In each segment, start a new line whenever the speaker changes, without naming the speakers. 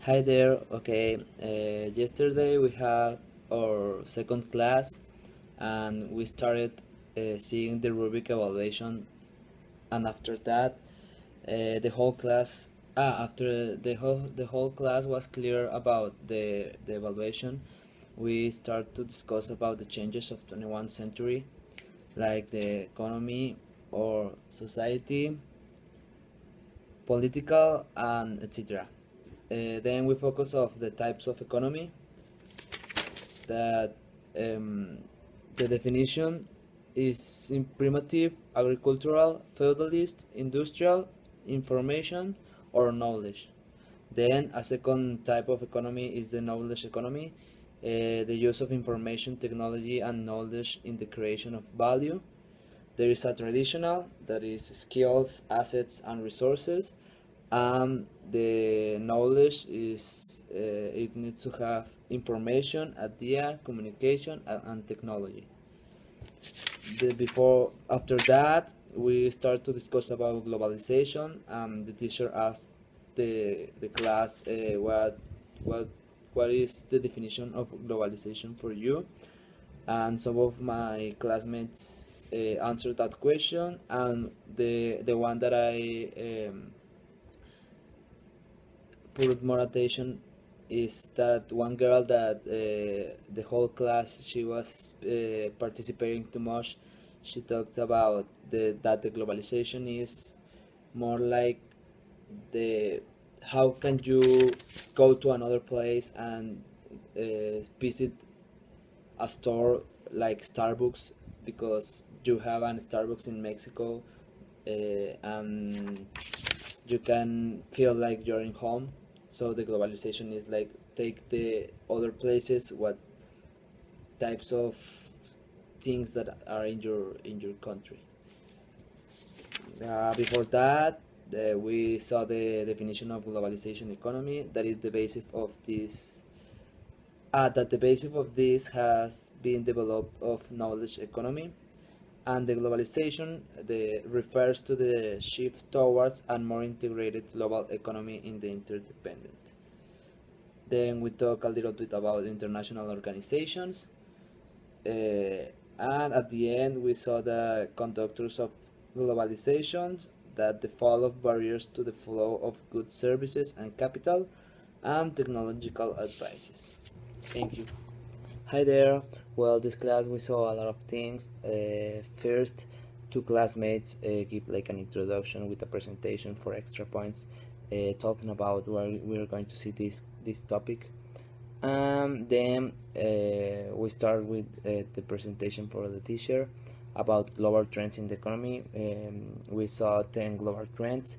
Hi there. Okay, yesterday we had our second class, and we started seeing the rubric evaluation. And after that, the whole class, after the whole class was clear about the evaluation, we start to discuss about the changes of 21st century, like the economy or society, political, and etc. Then we focus of the types of economy that um, the definition is in primitive, agricultural, feudalist, industrial, information, or knowledge. Then a second type of economy is the knowledge economy, the use of information technology and knowledge in the creation of value. There is a traditional, that is skills, assets, and resources. The knowledge is it needs to have information, idea, communication, and technology. Before after that, we start to discuss about globalization. The teacher asked the class what what is the definition of globalization for you, and some of my classmates answered that question, and the one that I put more attention is that one girl that the whole class she was participating too much. She talked about that the globalization is more like the how can you go to another place and visit a store like Starbucks because you have an Starbucks in Mexico, and you can feel like you're in home. So the globalization is like take the other places, what types of things that are in your country. Before that, we saw the definition of globalization economy. That is the basis of this. That the basis of this has been developed of knowledge economy, and the globalization refers to the shift towards a more integrated global economy in the interdependent. Then we talk a little bit about international organizations, and at the end we saw the conductors of globalization, that the fall of barriers to the flow of goods, services, and capital, and technological advices. Thank you. Hi there. Well, this class we saw a lot of things. First, two classmates give like an introduction with a presentation for extra points, talking about where we're going to see this topic. Then we start with the presentation for the teacher about global trends in the economy. We saw 10 global trends.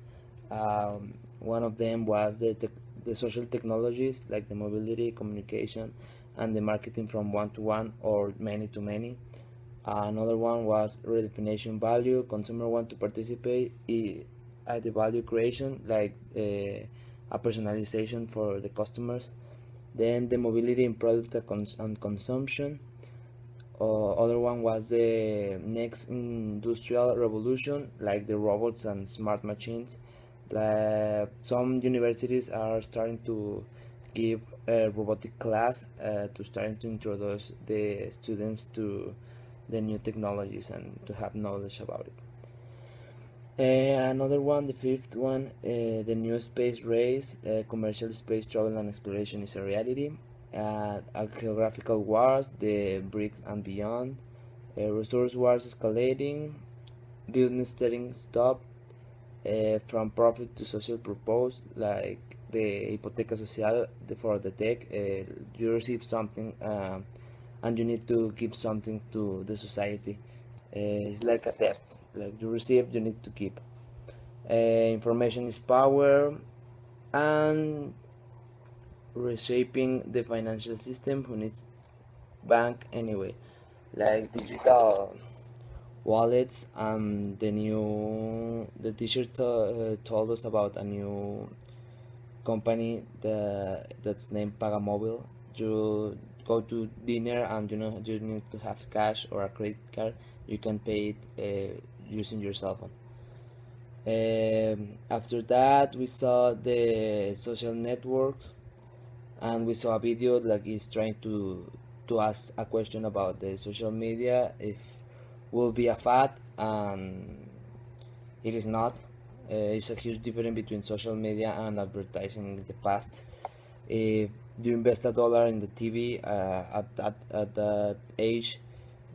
One of them was the social technologies like the mobility, communication, and the marketing from one to one or many to many. Another one was redefinition value. Consumer want to participate at the value creation, like a personalization for the customers. Then the mobility in product and consumption. Other one was the next industrial revolution, like the robots and smart machines. Some universities are starting to give a robotic class to starting to introduce the students to the new technologies and to have knowledge about it. Another one, the fifth one, the new space race, commercial space travel and exploration is a reality. Geographical wars, the BRICS and beyond, resource wars escalating, business setting stop, from profit to social purpose, like the hipoteca social for the tech. You receive something and you need to give something to the society. It's like a debt, like you receive, you need to keep. Information is power, and reshaping the financial system who needs bank anyway, like digital wallets. And the teacher told us about a new company that's named Pagamobile. You go to dinner and you need to have cash or a credit card. You can pay it using your cell phone. After that, we saw the social networks, and we saw a video like he's trying to ask a question about the social media if will be a fad, and it is not. It's a huge difference between social media and advertising in the past. If you invest $1 in the TV at that age,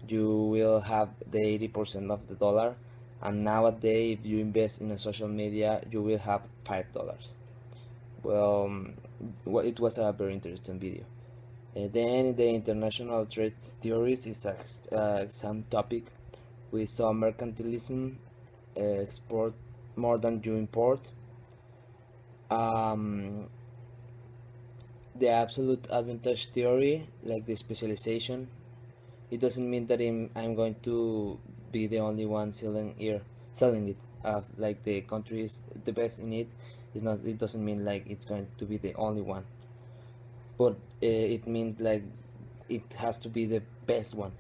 you will have the 80% of the dollar, and nowadays if you invest in a social media you will have $5. Well, it was a very interesting video. Then the international trade theories is some topic. We saw mercantilism, export more than you import. Um, the absolute advantage theory, like the specialization, it doesn't mean that I'm going to be the only one selling it. Like the country is the best in it. It's not. It doesn't mean like it's going to be the only one, but it means like it has to be the best one.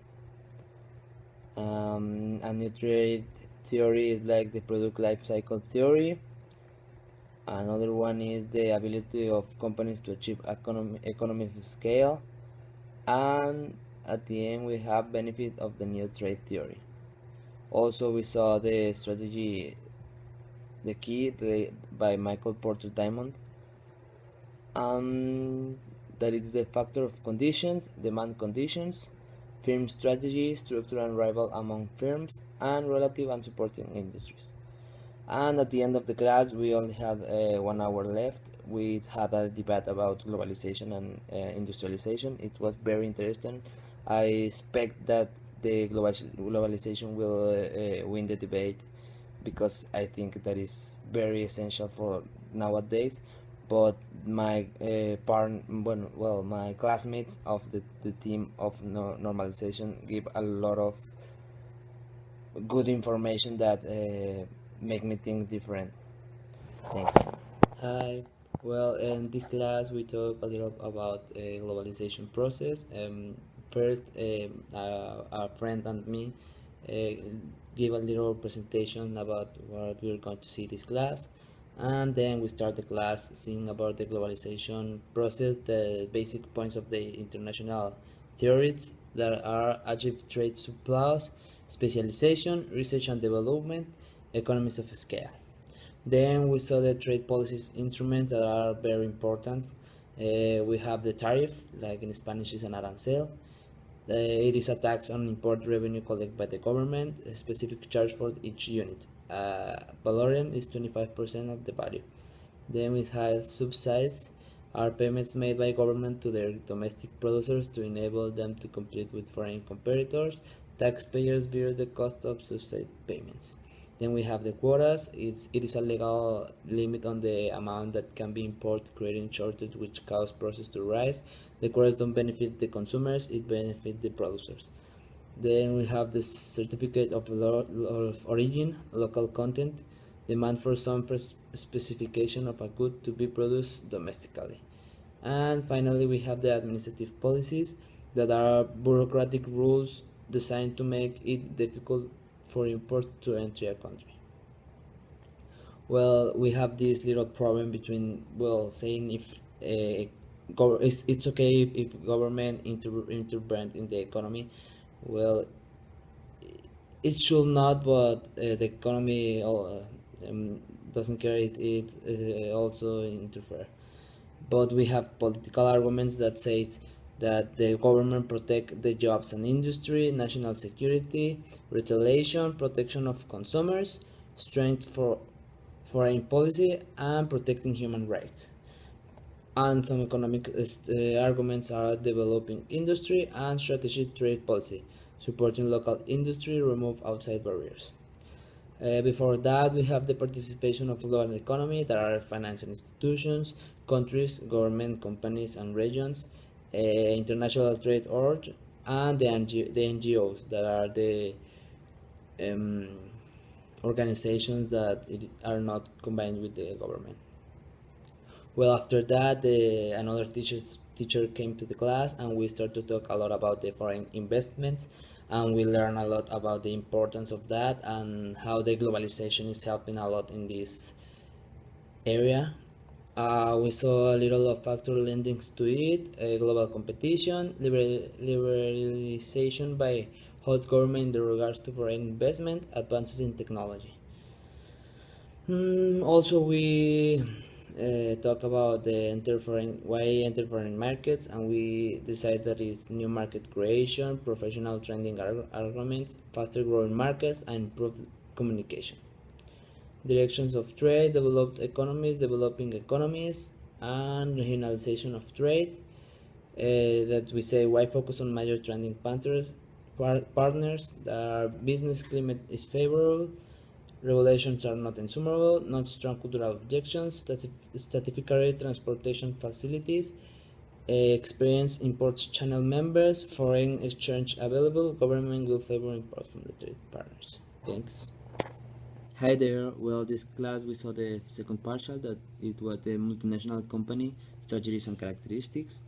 A new trade theory is like the product life cycle theory. Another one is the ability of companies to achieve economy of scale, and at the end we have benefit of the new trade theory. Also we saw the strategy, the key by Michael Porter Diamond, that is the factor of conditions, demand conditions, firm strategy, structure and rival among firms, and relative and supporting industries. And at the end of the class, we only had 1 hour left. We had a debate about globalization and industrialization. It was very interesting. I expect that the globalization will win the debate, because I think that is very essential for nowadays. But my my classmates of the team of normalization give a lot of good information that make me think different. Thanks. Hi. Well, in this class we talk a little about globalization process. First, our friend and me give a little presentation about what we're going to see this class, and then we start the class seeing about the globalization process, the basic points of the international theories that are achieve trade surplus, specialization, research and development, economies of scale. Then we saw the trade policy instruments that are very important. We have the tariff, like in Spanish is an arancel. It is a tax on import revenue collected by the government, a specific charge for each unit. Valorem is 25% of the value. Then we have subsidies, are payments made by government to their domestic producers to enable them to compete with foreign competitors. Taxpayers bear the cost of subsidy payments. Then we have the quotas. It is a legal limit on the amount that can be imported, creating shortage which cause prices to rise. The quotas don't benefit the consumers, it benefits the producers. Then we have the certificate of origin, local content, demand for some specification of a good to be produced domestically. And finally, we have the administrative policies that are bureaucratic rules designed to make it difficult for import to enter a country. Well, we have this little problem between, well, saying if it's okay if government intervene in the economy. Well, it should not, but the economy doesn't care, it also interfere. But we have political arguments that says that the government protect the jobs and industry, national security, retaliation, protection of consumers, strength for foreign policy, and protecting human rights. And some economic arguments are developing industry and strategic trade policy, supporting local industry, remove outside barriers. Before that, we have the participation of global economy, that are financial institutions, countries, government, companies, and regions, international trade org, and the NGOs, that are the organizations that are not combined with the government. Well, after that, another teacher came to the class, and we started to talk a lot about the foreign investments, and we learned a lot about the importance of that and how the globalization is helping a lot in this area. We saw a little of factor lendings to it, global competition, liberalization by host government in regards to foreign investment, advances in technology. Also, we talk about the why enter foreign markets, and we decide that it's new market creation, professional trending arguments, faster growing markets, and improved communication. Directions of trade, developed economies, developing economies, and regionalization of trade. That we say why focus on major trending partners. Our business climate is favorable. Regulations are not insurmountable, not strong cultural objections, statificatory transportation facilities, experienced imports channel members, foreign exchange available, government will favor imports from the trade partners. Thanks. Hi there. Well, this class we saw the second partial that it was the multinational company strategies and characteristics.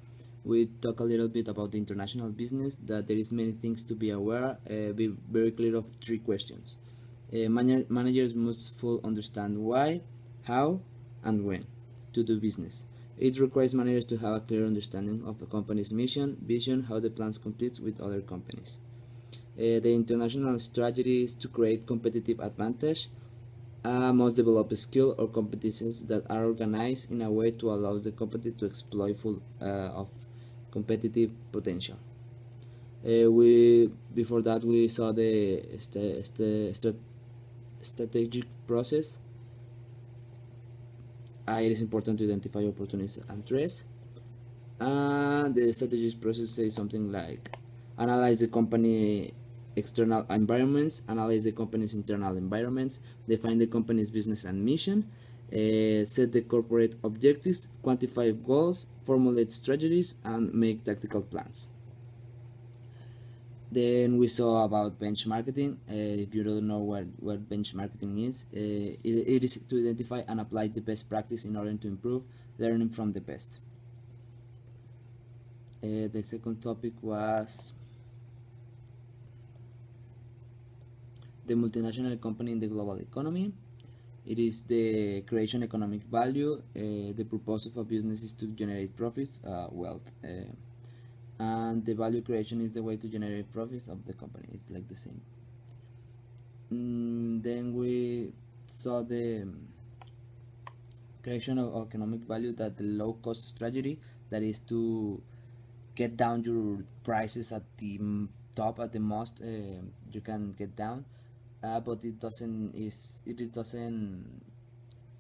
We talk a little bit about the international business, that there is many things to be aware. Be very clear of three questions. Managers must fully understand why, how, and when to do business. It requires managers to have a clear understanding of a company's mission, vision, how the plans compete with other companies. The international strategy is to create competitive advantage. Must develop skill or competencies that are organized in a way to allow the company to exploit full of competitive potential. Before that we saw the strategic process. It is important to identify opportunities and threats. The strategic process says something like analyze the company external environments, analyze the company's internal environments, define the company's business and mission, set the corporate objectives, quantify goals, formulate strategies, and make tactical plans. Then we saw about benchmarking. If you don't know what benchmarking is, it is to identify and apply the best practice in order to improve, learning from the best. The second topic was the multinational company in the global economy. It is the creation economic value. The purpose of a business is to generate profits, wealth, and the value creation is the way to generate profits of the company. It's like the same. Then we saw the creation of economic value, that the low cost strategy, that is to get down your prices at the top, at the most you can get down, but it doesn't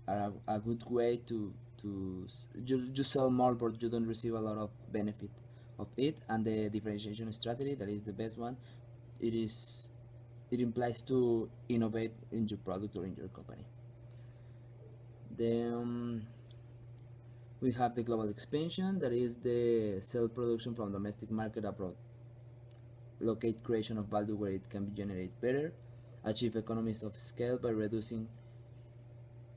a good way to you sell more but you don't receive a lot of benefit of it. And the differentiation strategy, that is the best one. It implies to innovate in your product or in your company. Then we have the global expansion, that is the sell production from domestic market abroad, locate creation of value where it can be generated better, achieve economies of scale by reducing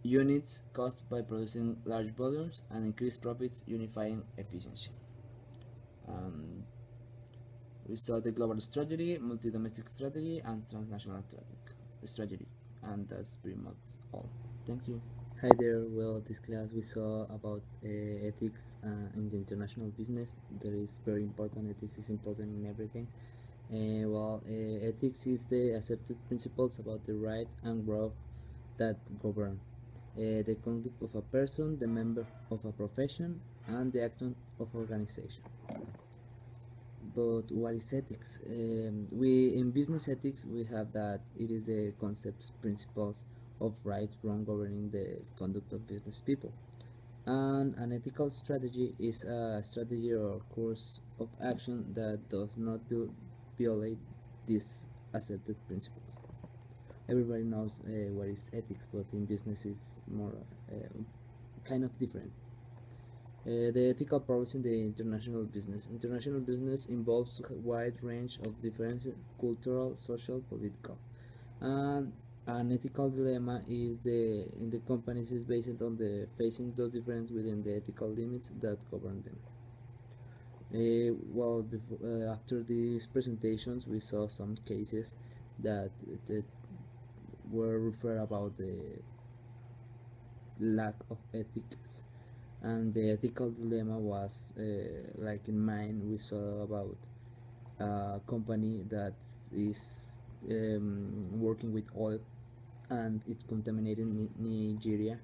units cost by producing large volumes, and increase profits unifying efficiency. We saw the global strategy, multi-domestic strategy, and transnational strategy, and that's pretty much all. Thank you. Hi there. Well, this class we saw about ethics in the international business. That is very important. Ethics is important in everything. Ethics is the accepted principles about the right and wrong that govern the conduct of a person, the member of a profession, and the action of organization. But what is ethics? We in business ethics we have that it is the concepts, principles of right, wrong governing the conduct of business people. And an ethical strategy is a strategy or course of action that does not violate these accepted principles. Everybody knows what is ethics, but in business it's more kind of different. The ethical problems in the international business. International business involves a wide range of differences, cultural, social, political. And an ethical dilemma is in the companies is based on the facing those differences within the ethical limits that govern them. After these presentations, we saw some cases that were referred about the lack of ethics. And the ethical dilemma was like in mine we saw about a company that is working with oil and it's contaminating Nigeria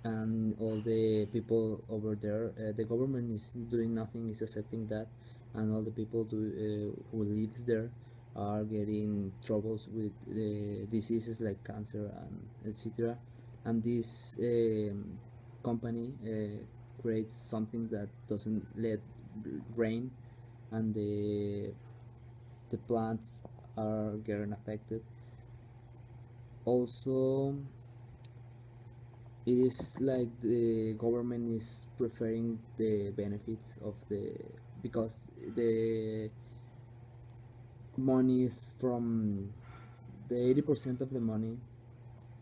and all the people over there. The government is doing nothing, is accepting that, and all the people who lives there are getting troubles with diseases like cancer and etc. And this company creates something that doesn't let rain, and the plants are getting affected. Also, it is like the government is preferring the benefits of the, because the money is from the 80% of the money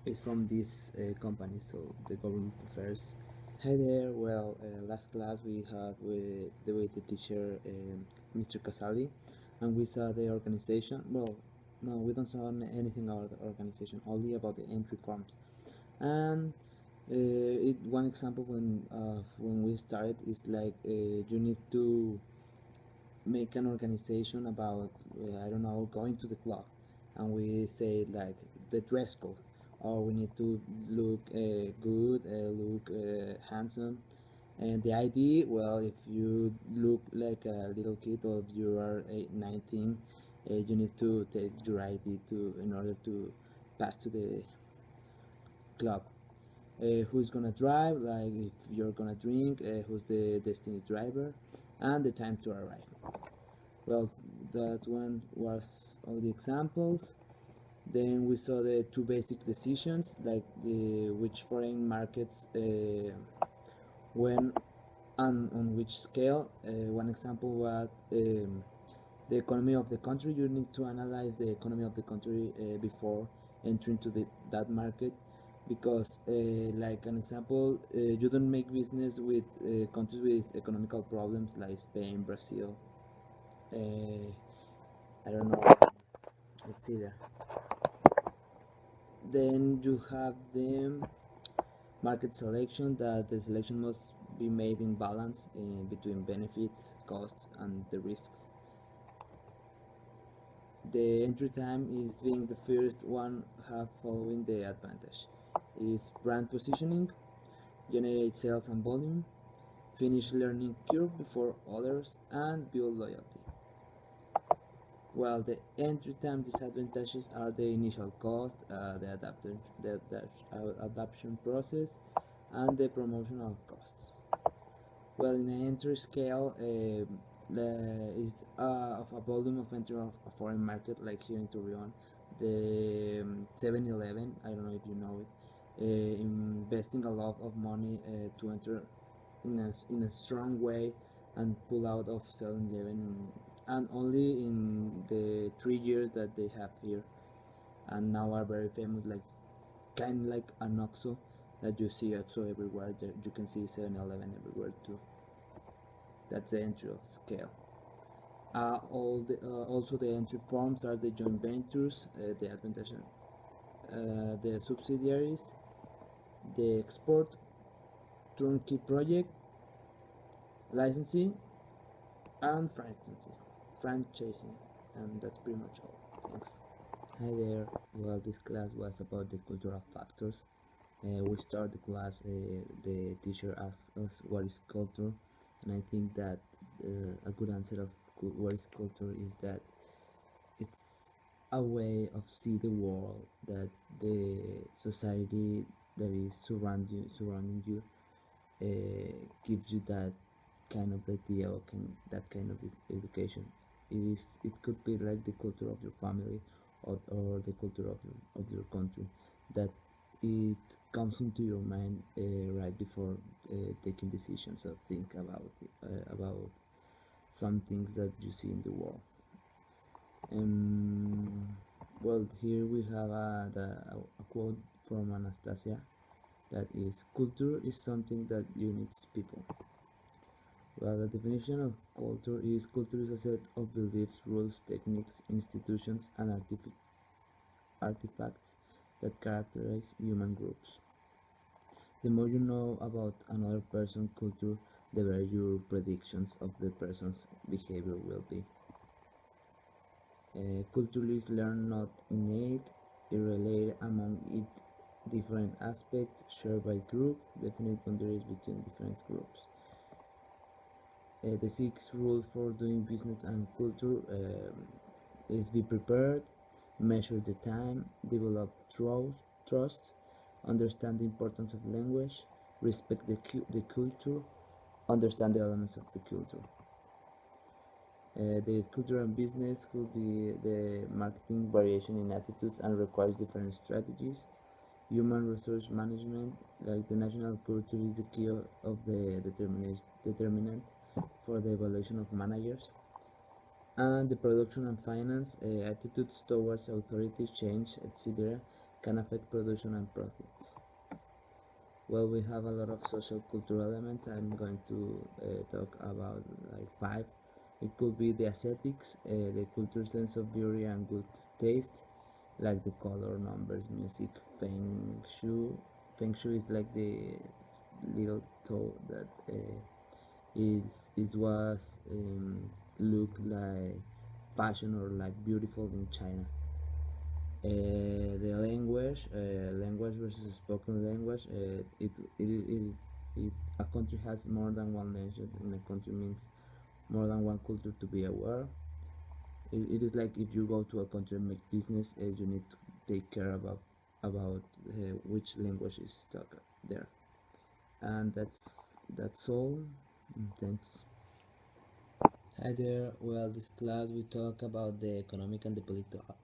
is from this company, so the government prefers. Hi there. Well, last class we had with the teacher, Mr. Casali, and we saw the organization. Well, no, we don't saw anything about the organization, only about the entry forms. And one example when we started is like you need to make an organization about I don't know, going to the club, and we say like the dress code, or we need to look good, look handsome, and the ID. Well, if you look like a little kid or if you are 19, you need to take your ID to in order to pass to the club. Who's gonna drive, like if you're gonna drink, who's the destiny driver, and the time to arrive. Well, that one was all the examples. Then we saw the two basic decisions, like which foreign markets, when and on which scale. One example was the economy of the country. You need to analyze the economy of the country before entering to that market, because like an example, you don't make business with countries with economical problems like Spain, Brazil, I don't know, let's see that. Then you have the market selection, that the selection must be made in balance between benefits, costs, and the risks. The entry time is being the first one half following the advantage. Is brand positioning, generate sales and volume, finish learning curve before others, and build loyalty. While the entry time disadvantages are the initial cost, the adaptation process, and the promotional costs. Well, in an entry scale, is of a volume of entry of a foreign market, like here in Torreon, the 7-Eleven, I don't know if you know it, investing a lot of money to enter in a strong way and pull out of 7-Eleven, and only in the 3 years that they have here, and now are very famous, like kind of like an OXXO, that you see OXXO everywhere. You can see 7-Eleven everywhere too. That's the entry of scale. Also the entry forms are the joint ventures, the advantage, the subsidiaries, the export, turnkey project, licensing, and franchising, and that's pretty much all. Thanks. Hi there. Well, this class was about the cultural factors. We start the class. The teacher asks us what is culture, and I think that a good answer of what is culture is that it's a way of see the world, that the society that is surrounding you gives you that kind of idea, or that kind of education. It could be like the culture of your family, or the culture of your country, that it comes into your mind right before taking decisions, or think about some things that you see in the world. Well, here we have a quote from Anastasia, that is, culture is something that unites people. Well, the definition of culture is a set of beliefs, rules, techniques, institutions, and artifacts that characterize human groups. The more you know about another person's culture, the better your predictions of the person's behavior will be. Culture is learned, not innate. It related among it different aspects shared by group, definite boundaries between different groups. The six rules for doing business and culture is be prepared, measure the time, develop trust, understand the importance of language, respect the culture, understand the elements of the culture. The culture and business could be the marketing variation in attitudes and requires different strategies. Human resource management, like the national culture, is the key of the determinant for the evaluation of managers. And the production and finance, attitudes towards authority, change, etc., can affect production and profits. Well, we have a lot of social cultural elements. I'm going to talk about like five. It could be the aesthetics, the cultural sense of beauty and good taste, like the color, numbers, music, feng shui. Feng shui is like the little toe that it was look like fashion or like beautiful in China. The language versus spoken language. It a country has more than one language in a country means more than one culture to be aware. It is like if you go to a country and make business, you need to take care about which language is talked there. And that's all. Thanks. Hi there. Well, this class we talk about the economic and the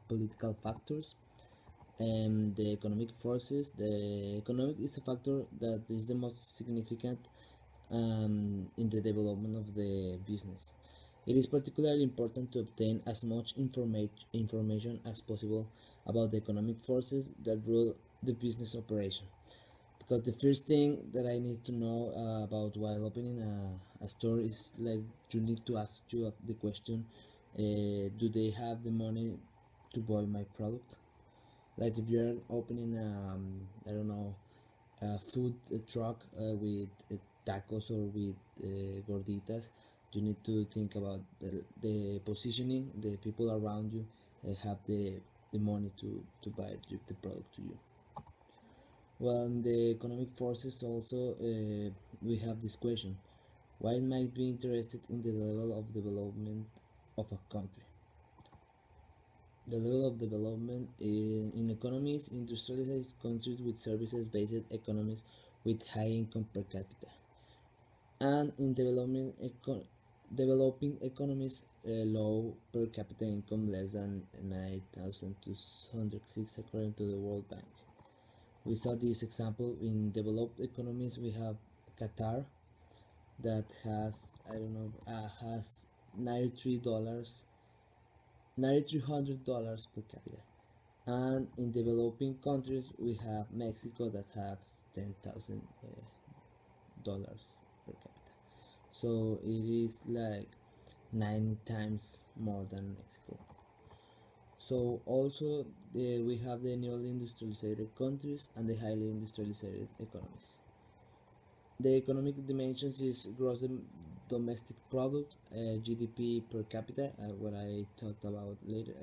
political factors and the economic forces. The economic is a factor that is the most significant in the development of the business. It is particularly important to obtain as much information as possible about the economic forces that rule the business operation. Because the first thing that I need to know about while opening a store is like you need to ask you the question, do they have the money to buy my product? Like if you're opening I don't know, a food truck with tacos or with gorditas, you need to think about the positioning, the people around you have the money to buy the product to you. Well, in the economic forces also we have this question: why might be interested in the level of development of a country? The level of development in economies, industrialized countries with services-based economies with high income per capita, and in developing economies, low per capita income less than 9,206 according to the World Bank. We saw this example in developed economies. We have Qatar that has has $93 $9,300 per capita, and in developing countries we have Mexico that has $10,000 per capita. So it is like 9 times more than Mexico. So also we have the newly industrialized countries and the highly industrialized economies. The economic dimensions is gross domestic product, GDP per capita, what I talked about later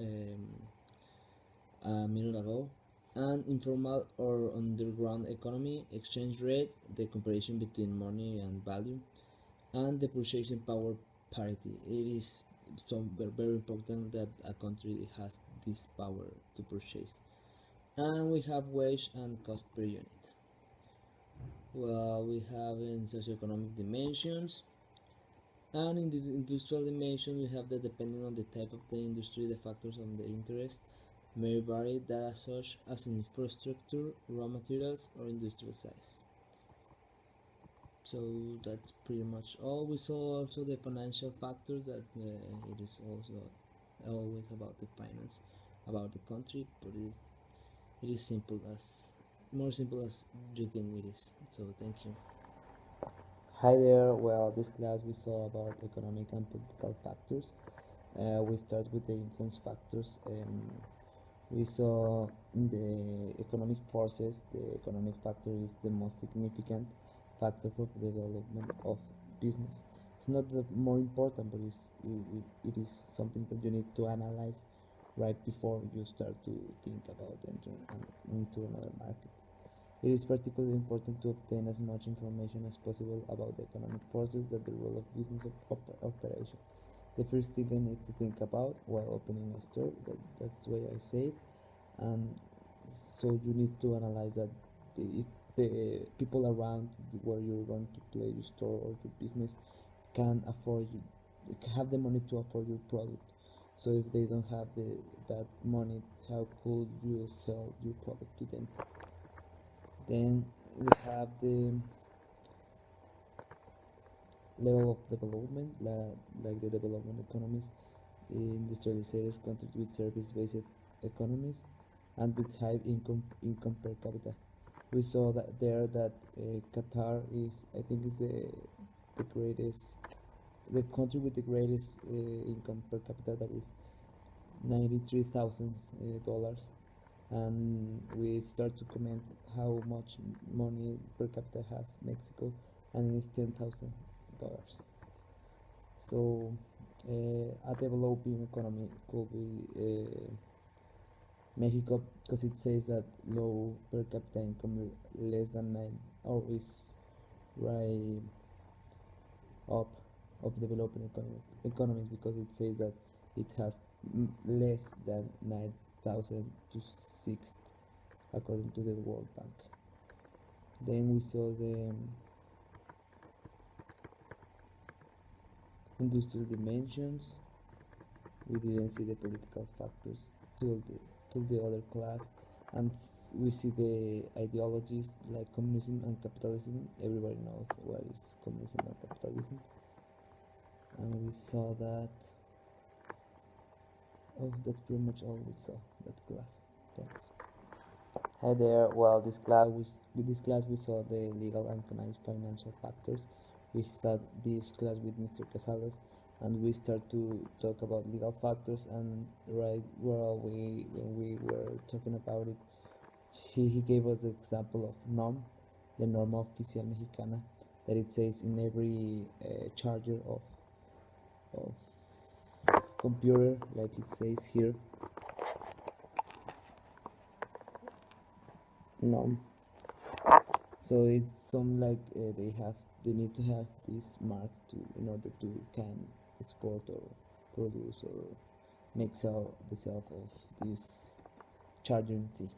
a minute ago, and informal or underground economy, exchange rate, the comparison between money and value, and the purchasing power parity. It is very important that a country has this power to purchase. And we have wage and cost per unit. Well, we have in socioeconomic dimensions, and in the industrial dimension we have that depending on the type of the industry, the factors of the interest may vary, data such as infrastructure, raw materials, or industrial size. So that's pretty much all. We saw also the financial factors that it is also always about the finance, about the country, but it is simple as more simple as you think it is. So thank you. Hi there. Well, this class we saw about economic and political factors. We start with the influence factors.
We saw in the economic forces, the economic factor is the most significant factor for the development of business. It's not the more important, but it is something that you need to analyze right before you start to think about entering into another market. It is particularly important to obtain as much information as possible about the economic forces that the role of business operation. The first thing I need to think about while opening a store, that's the way I say it, and so you need to analyze that if the people around where you're going to play your store or your business can afford you, have the money to afford your product. So if they don't have that money, how could you sell your product to them? Then we have the level of development, like the development economies, industrialized countries with service-based economies, and with high income per capita. We saw that there that Qatar is, I think, is the greatest, the country with the greatest income per capita, that is $93,000, and we start to comment how much money per capita has Mexico, and it's $10,000. So a developing economy could be Mexico, because it says that low per capita income less than 9, or is right up of developing economies, because it says that it has less than 9,000 to 6, according to the World Bank. Then we saw the industrial dimensions. We didn't see the political factors till the other class, and we see the ideologies like communism and capitalism. Everybody knows what is communism and capitalism, and we saw that. Oh, that's pretty much all we saw that class. Thanks. Hi there. Well, with this class we saw the legal and financial factors. We saw this class with Mr. Casales, and we start to talk about legal factors. And right where when we were talking about it, he gave us the example of the norma oficial mexicana, that it says in every charger of computer, like it says here, norm. So it's some like they need to have this mark to in order to can export or produce or make the sale of this charging C.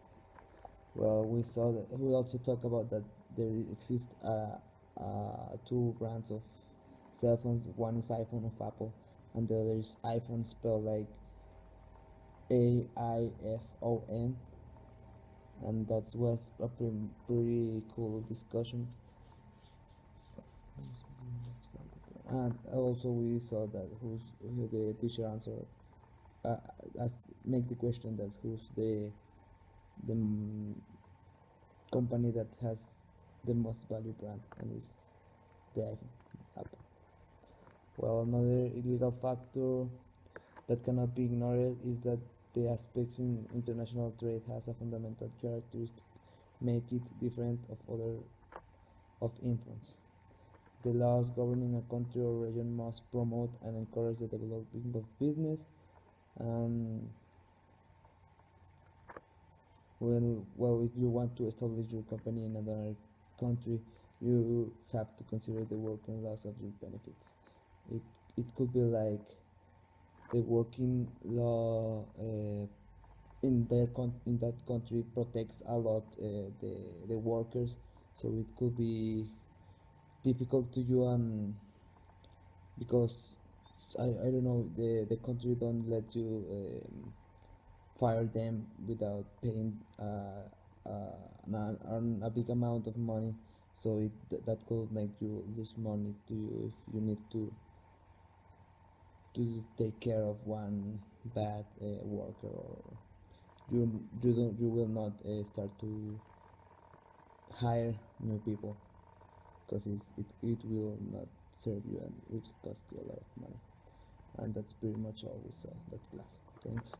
Well, we saw that we also talk about that there exist two brands of cell phones. One is iPhone of Apple, and the other is iPhone spelled like AIFON, and that was a pretty cool discussion. And also we saw that who the teacher answered, as make the question that who's the company that has the most value brand, and is the iPhone, Apple. Well, another illegal factor that cannot be ignored is that the aspects in international trade has a fundamental characteristic make it different of other of influence. The laws governing a country or region must promote and encourage the development of business. And well, if you want to establish your company in another country, you have to consider the working laws of your benefits. It could be like the working law in that country protects a lot the workers, so it could be difficult to you, and because I don't know, the country don't let you fire them without paying a big amount of money, so that could make you lose money to you if you need to take care of one bad worker, or you will not start to hire new people, because it will not serve you, and it costs you a lot of money. And that's pretty much all we saw that class. Thanks.